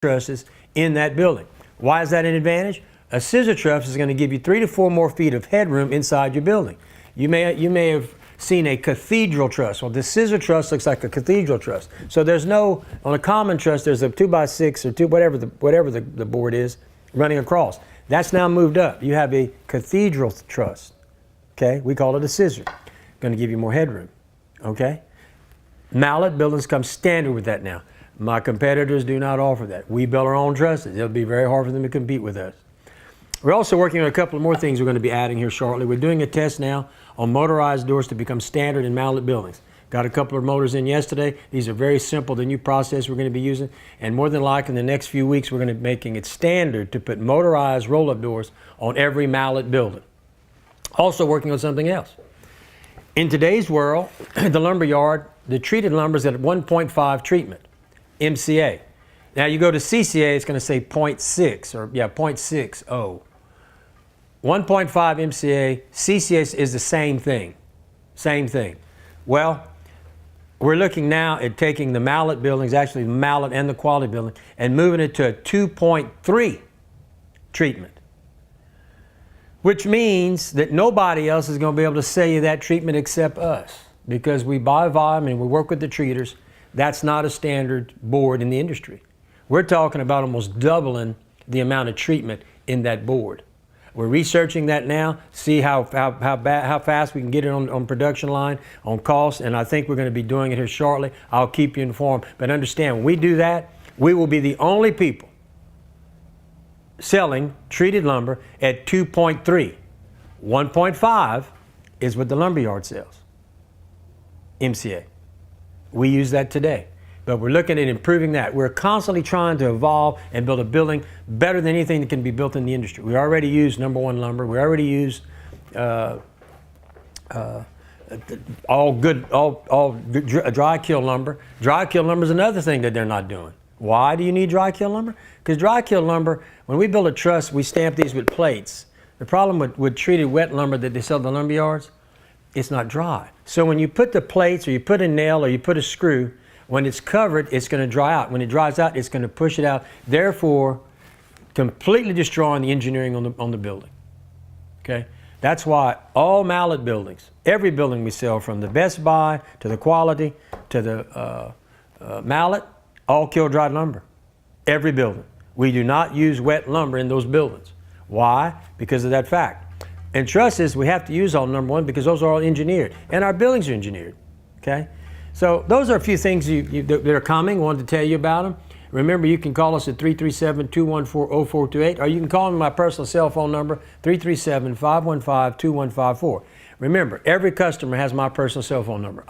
trusses in that building. Why is that an advantage? A scissor truss is going to give you 3 to 4 more feet of headroom inside your building. You may have seen a cathedral truss. Well, the scissor truss looks like a cathedral truss. So there's no, on a common truss, there's a 2x6 or whatever the board is running across. That's now moved up. You have a cathedral truss. Okay, we call it a scissor. Going to give you more headroom. Okay, Mallett buildings come standard with that now. My competitors do not offer that. We build our own trusses. It'll be very hard for them to compete with us. We're also working on a couple of more things we're going to be adding here shortly. We're doing a test now on motorized doors to become standard in Mallett buildings. Got a couple of motors in yesterday. These are very simple, the new process we're going to be using. And more than likely in the next few weeks, we're going to be making it standard to put motorized roll-up doors on every Mallett building. Also working on something else. In today's world, the lumber yard, the treated lumber is at 1.5 treatment, MCA. Now you go to CCA, it's going to say 0.6 or 0.60. 1.5 MCA, CCA is the same thing. Same thing. Well, we're looking now at taking the Mallett buildings, actually the Mallett and the quality building, and moving it to a 2.3 treatment. Which means that nobody else is going to be able to sell you that treatment except us. Because we buy volume and we work with the treaters. That's not a standard board in the industry. We're talking about almost doubling the amount of treatment in that board. We're researching that now, see how fast we can get it on production line, on cost, and I think we're going to be doing it here shortly. I'll keep you informed. But understand, when we do that, we will be the only people selling treated lumber at 2.3. 1.5 is what the lumberyard sells, MCA. We use that today. But we're looking at improving that. We're constantly trying to evolve and build a building better than anything that can be built in the industry. We already use number one lumber. We already use all dry kill lumber. Dry kill lumber is another thing that they're not doing. Why do you need dry kill lumber? Because dry kill lumber, when we build a truss, we stamp these with plates. The problem with treated wet lumber that they sell at the lumber yards, it's not dry. So when you put the plates or you put a nail or you put a screw, when it's covered, it's going to dry out. When it dries out, it's going to push it out, therefore completely destroying the engineering on the building. Okay? That's why all Mallett buildings, every building we sell, from the Best Buy to the Quality to the Mallett, all kill dried lumber. Every building. We do not use wet lumber in those buildings. Why? Because of that fact. And trusses, we have to use all number one because those are all engineered. And our buildings are engineered. Okay? So those are a few things that are coming. I wanted to tell you about them. Remember, you can call us at 337-214-0428, or you can call me my personal cell phone number, 337-515-2154. Remember, every customer has my personal cell phone number.